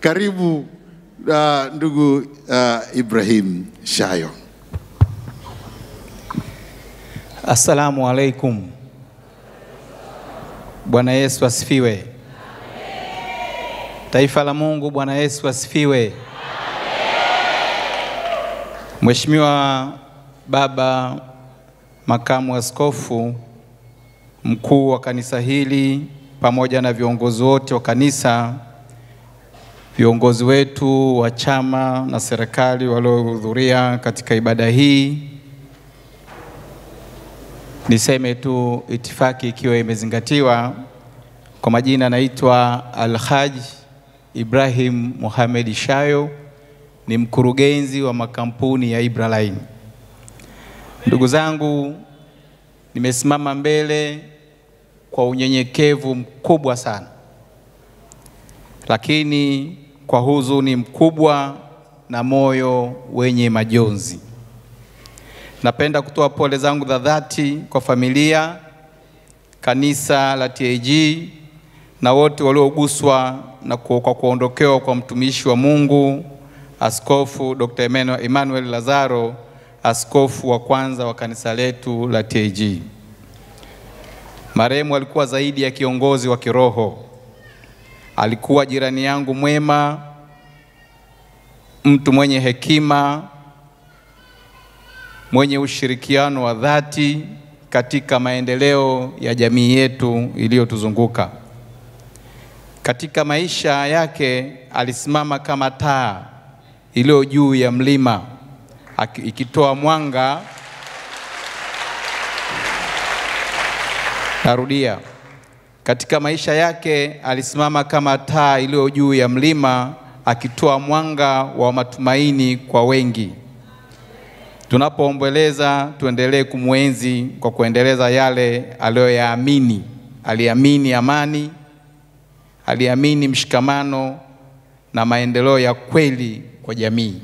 Karibu ndugu Ibrahim Shayo. Assalamu alaikum. Bwana Yesu asifiwe. Taifa la Mungu, Bwana Yesu asifiwe. Mheshimiwa Baba Makamu Askofu Mkuu wa kanisa hili pamoja na viongozi wote wa kanisa, viongozi wetu wa chama na serikali waliohudhuria katika ibada hii, niseme tu itifaki ikiwa imezingatiwa. Kwa majina naitwa Al-Hajj Ibrahim Mohamed Shayo, ni mkurugenzi wa makampuni ya Ibraline. Ndugu zangu, nimesimama mbele kwa unyenyekevu mkubwa sana, lakini kwa huzuni mkubwa na moyo wenye majonzi. Napenda kutoa pole zangu za dhati kwa familia, kanisa la TAG na wote walioguswa na kwa kuondokewa kwa mtumishi wa Mungu Askofu Dr. Emmanuel Lazaro, askofu wa kwanza wa kanisa letu la TAG. Marehemu alikuwa zaidi ya kiongozi wa kiroho. Alikuwa jirani yangu mwema, mtu mwenye hekima, mwenye ushirikiano wa dhati katika maendeleo ya jamii yetu iliyotuzunguka. Katika maisha yake alisimama kama taa iliyo juu ya mlima, ikitoa mwanga. Narudia, katika maisha yake alisimama kama taa iliyo juu ya mlima, akitoa mwanga wa matumaini kwa wengi. Tunapoomboleza, tuendelee kumwenzi kwa kuendeleza yale aliyoyaamini. Aliamini amani, aliamini mshikamano na maendeleo ya kweli kwa jamii.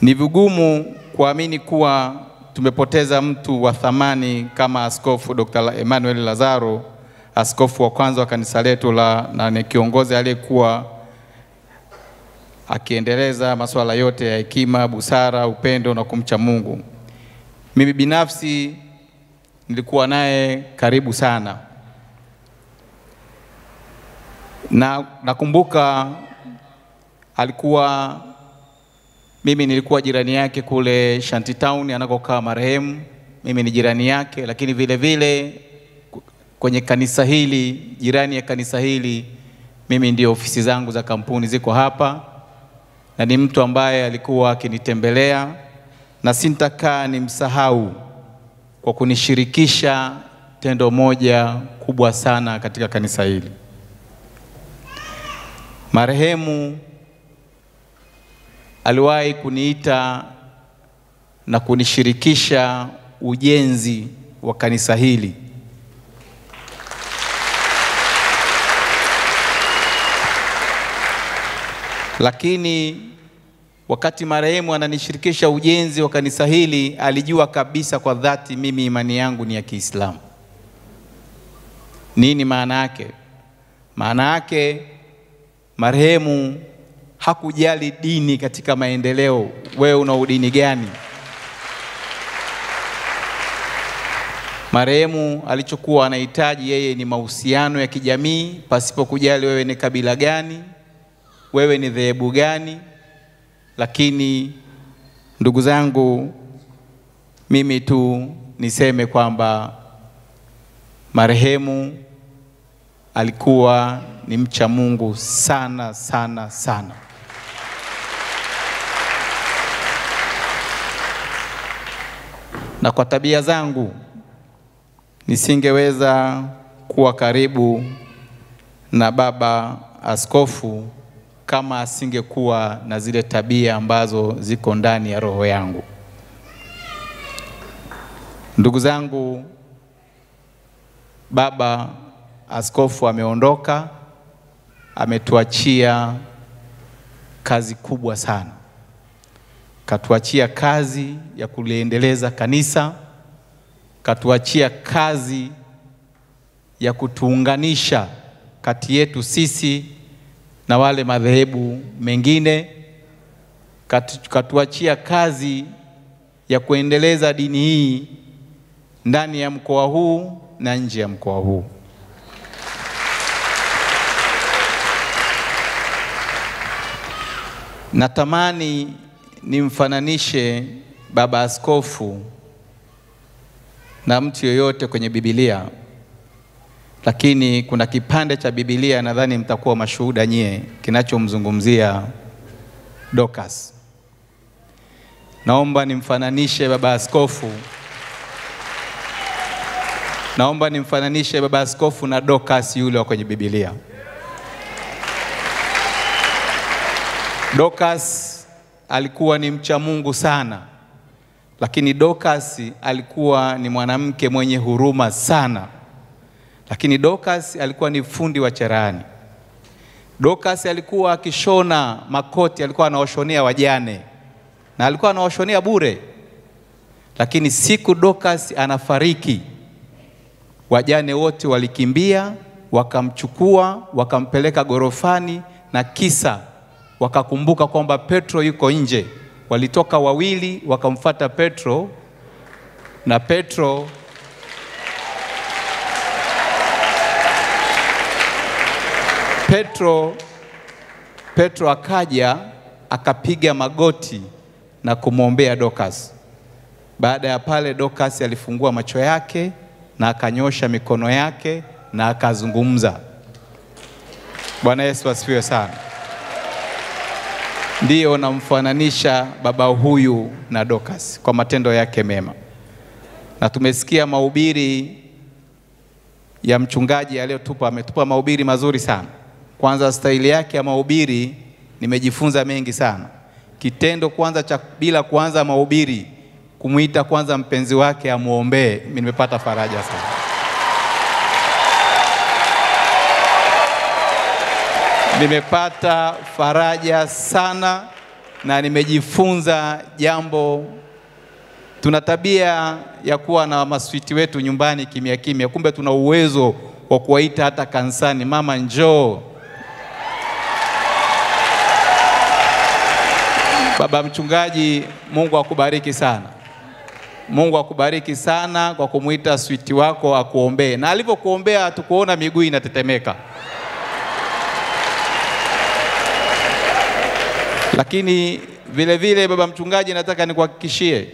Ni vigumu kuamini kuwa tumepoteza mtu wa thamani kama Askofu Dr. Emmanuel Lazaro, askofu wa kwanza wa kanisa letu na ni kiongozi aliyekuwa akiendeleza masuala yote ya hekima, busara, upendo na kumcha Mungu. Mimi binafsi nilikuwa naye karibu sana. Na nakumbuka mimi nilikuwa jirani yake kule Shantytown anakokaa marehemu. Mimi ni jirani yake, lakini vile vile kwenye kanisa hili, jirani ya kanisa hili, mimi ndio ofisi zangu za kampuni ziko hapa, na ni mtu ambaye alikuwa akinitembelea na sintakaa nimsahau kwa kunishirikisha tendo moja kubwa sana katika kanisa hili. Marehemu aliwahi kuniita na kunishirikisha ujenzi wa kanisa hili. Lakini wakati marehemu ananishirikisha ujenzi wa kanisa hili, alijua kabisa kwa dhati mimi imani yangu ni ya Kiislamu. Nini maana yake? Maana yake marehemu hakujali dini katika maendeleo. Wewe una udini gani? Marehemu alichokuwa anahitaji yeye ni mahusiano ya kijamii, pasipo kujali wewe ni kabila gani, wewe ni dhehebu gani. Lakini ndugu zangu, mimi tu niseme kwamba marehemu alikuwa ni mcha Mungu sana sana sana. Na kwa tabia zangu nisingeweza kuwa karibu na baba askofu kama asingekuwa na zile tabia ambazo ziko ndani ya roho yangu. Ndugu zangu, baba askofu ameondoka, ametuachia kazi kubwa sana. Katuachia kazi ya kuliendeleza kanisa, katuachia kazi ya kutuunganisha kati yetu sisi na wale madhehebu mengine, katuachia kazi ya kuendeleza dini hii ndani ya mkoa huu na nje ya mkoa huu. Natamani nimfananishe baba askofu na mtu yoyote kwenye Biblia, lakini kuna kipande cha Biblia nadhani mtakuwa mashuhuda nyie, kinachomzungumzia Dorcas. Naomba nimfananishe baba askofu. Naomba nimfananishe baba askofu na Dorcas yule wa kwenye Biblia. Dorcas alikuwa ni mcha Mungu sana, lakini Dorcas alikuwa ni mwanamke mwenye huruma sana. Lakini Dorcas alikuwa ni fundi wa cherehani. Dorcas alikuwa akishona makoti, alikuwa anawashonea wajane na alikuwa anawashonea bure. Lakini siku Dorcas anafariki, wajane wote walikimbia, wakamchukua, wakampeleka gorofani, na kisa wakakumbuka kwamba Petro yuko nje. Walitoka wawili wakamfuata Petro, na Petro akaja akapiga magoti na kumwombea Dorcas. Baada ya pale Dorcas alifungua macho yake na akanyosha mikono yake na akazungumza. Bwana Yesu asifiwe sana. Ndiyo namfananisha baba huyu na Dorcas kwa matendo yake mema. Na tumesikia mahubiri ya mchungaji aliyotupa, ametupa mahubiri mazuri sana. Kwanza staili yake ya mahubiri nimejifunza mengi sana. Kitendo kwanza cha bila kuanza mahubiri kumuita kwanza mpenzi wake amuombee, mimi nimepata faraja sana. Nimepata faraja sana na nimejifunza jambo. Tuna tabia ya kuwa na maswiti wetu nyumbani kimya kimya, kumbe tuna uwezo wa kuwaita hata kanisani, mama njoo. Baba mchungaji, Mungu akubariki sana. Mungu akubariki sana kwa kumuita switi wako akuombee. Na alipokuombea tukuona miguu inatetemeka. Lakini vile vile baba mchungaji, nataka nikuhakikishie,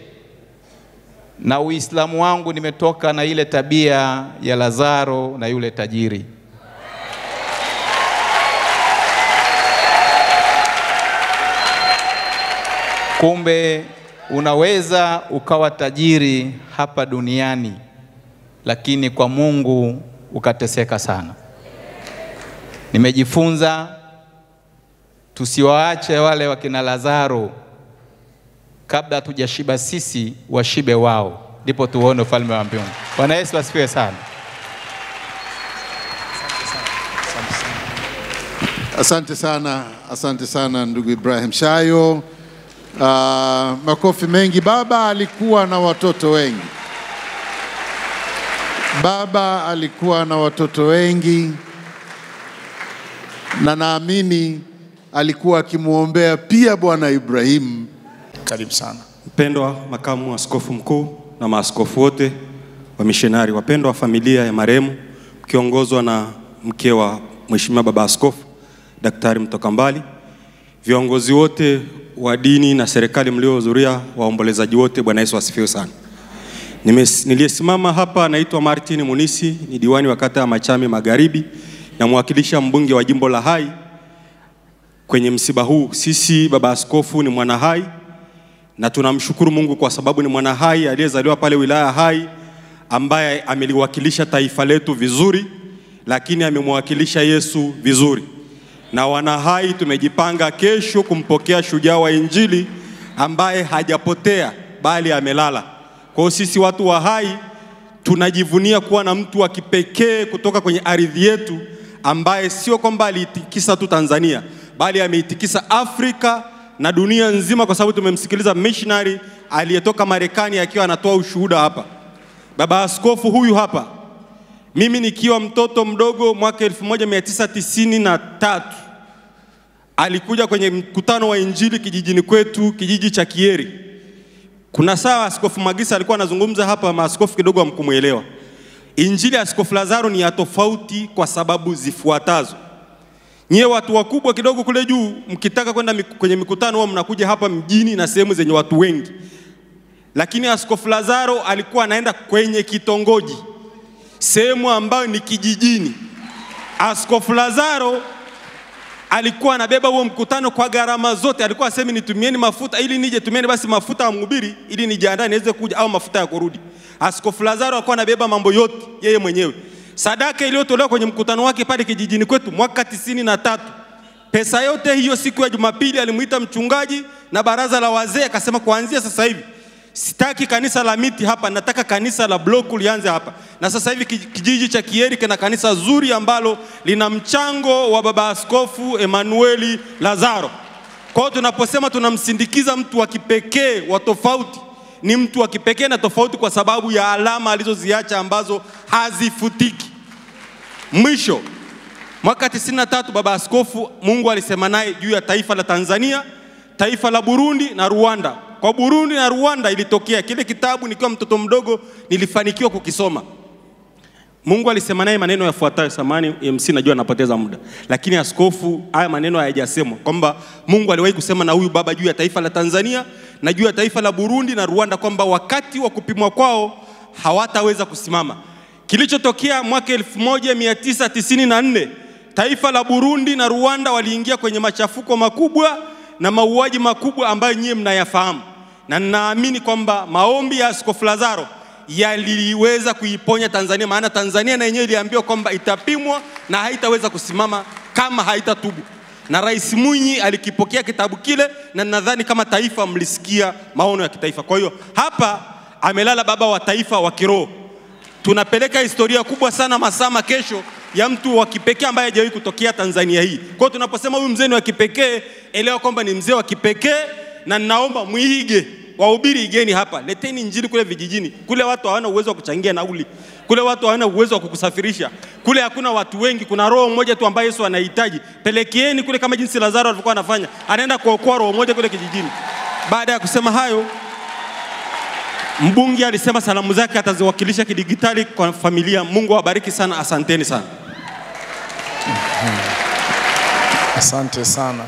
na Uislamu wangu nimetoka na ile tabia ya Lazaro na yule tajiri. Kumbe unaweza ukawa tajiri hapa duniani, lakini kwa Mungu ukateseka sana. Nimejifunza tusiwaache wale wakina Lazaro, kabla tujashiba sisi washibe wao, ndipo tuone ufalme wa mbinguni. Bwana Yesu asifiwe sana. Asante sana ndugu Ibrahim Shayo. Makofi mengi. Baba alikuwa na watoto wengi. Baba alikuwa na watoto wengi, na naamini alikuwa akimuombea pia Bwana Ibrahim. Karibu sana. Mpendwa makamu askofu mkuu na maaskofu wote wa missionari, wapendwa familia ya marehemu kiongozwa na mke wa Mheshimiwa baba askofu Daktari Mtokambali, viongozi wote wa dini na serikali mliohudhuria, waombolezaji wote, Bwana Yesu asifiwe sana. Niliyesimama hapa naitwa Martin Munisi, ni diwani wa kata ya Machame Magharibi na mwakilisha mbunge wa jimbo la Hai kwenye msiba huu. Sisi baba askofu ni mwana Hai, na tunamshukuru Mungu kwa sababu ni mwana Hai aliyezaliwa pale wilaya Hai, ambaye ameliwakilisha taifa letu vizuri, lakini amemwakilisha Yesu vizuri. Na wana Hai tumejipanga kesho kumpokea shujaa wa Injili ambaye hajapotea bali amelala. Kwa hiyo sisi watu wa Hai tunajivunia kuwa na mtu wa kipekee kutoka kwenye ardhi yetu, ambaye sio kwamba aliitikisa tu Tanzania, bali ameitikisa Afrika na dunia nzima, kwa sababu tumemsikiliza missionary aliyetoka Marekani akiwa anatoa ushuhuda hapa. Baba askofu huyu hapa Mimi nikiwa mtoto mdogo mwaka 1993 alikuja kwenye mkutano wa Injili kijijini kwetu, kijiji cha Kieri. Kuna saa Askofu Magisa alikuwa anazungumza hapa, maaskofu kidogo hamkumuelewa. Injili ya Askofu Lazaro ni ya tofauti kwa sababu zifuatazo. Nyie watu wakubwa kidogo kule juu, mkitaka kwenda kwenye mikutano wao mnakuja hapa mjini na sehemu zenye watu wengi. Lakini Askofu Lazaro alikuwa anaenda kwenye kitongoji, sehemu ambayo ni kijijini. Askofu Lazaro alikuwa anabeba huo mkutano kwa gharama zote. Alikuwa asemi nitumieni mafuta ili nije, tumieni basi mafuta ya mhubiri ili nijiandae niweze kuja, au mafuta ya kurudi. Askofu Lazaro alikuwa anabeba mambo yote yeye mwenyewe. Sadaka iliyotolewa kwenye mkutano wake pale kijijini kwetu mwaka 93, pesa yote hiyo siku ya Jumapili alimuita mchungaji na baraza la wazee, akasema kuanzia sasa hivi sitaki kanisa la miti hapa, nataka kanisa la bloku lianze hapa. Na sasa hivi kijiji cha Kieri kina kanisa zuri ambalo lina mchango wa baba askofu Emmanuel Lazaro. Kwa hiyo tunaposema tunamsindikiza mtu wa kipekee wa tofauti, ni mtu wa kipekee na tofauti kwa sababu ya alama alizoziacha ambazo hazifutiki. Mwisho, mwaka 93 baba askofu Mungu alisema naye juu ya taifa la Tanzania, taifa la Burundi na Rwanda. Kwa Burundi na Rwanda ilitokea kile kitabu, nikiwa mtoto mdogo nilifanikiwa kukisoma. Mungu alisema naye maneno yafuatayo, samani MC najua napoteza muda, lakini askofu haya maneno hayajasemwa, kwamba Mungu aliwahi kusema na huyu baba juu ya taifa la Tanzania na juu ya taifa la Burundi na Rwanda kwamba wakati wa kupimwa kwao hawataweza kusimama. Kilichotokea mwaka 1994, taifa la Burundi na Rwanda waliingia kwenye machafuko makubwa na mauaji makubwa ambayo nyie mnayafahamu. Na ninaamini kwamba maombi ya Askofu Lazaro yaliweza kuiponya Tanzania, maana Tanzania na yenyewe iliambiwa kwamba itapimwa na haitaweza kusimama kama haitatubu. Na Rais Mwinyi alikipokea kitabu kile, na nadhani kama taifa mlisikia maono ya kitaifa. Kwa hiyo hapa amelala baba wa taifa wa kiroho. Tunapeleka historia kubwa sana Masama kesho ya mtu wa kipekee ambaye hajawahi kutokea Tanzania hii. Kwa hiyo tunaposema huyu mzee ni wa kipekee, elewa kwamba ni mzee wa kipekee, na ninaomba muige, wahubiri igeni hapa. Leteni injili kule vijijini. Kule watu hawana uwezo wa kuchangia nauli. Kule watu hawana uwezo wa kukusafirisha. Kule hakuna watu wengi, kuna roho moja tu ambaye Yesu anahitaji. Pelekeeni kule kama jinsi Lazaro alikuwa anafanya. Anaenda kuokoa roho moja kule kijijini. Baada ya kusema hayo, mbunge alisema salamu zake ataziwakilisha kidigitali kwa familia. Mungu awabariki sana, asanteni sana. Asante sana.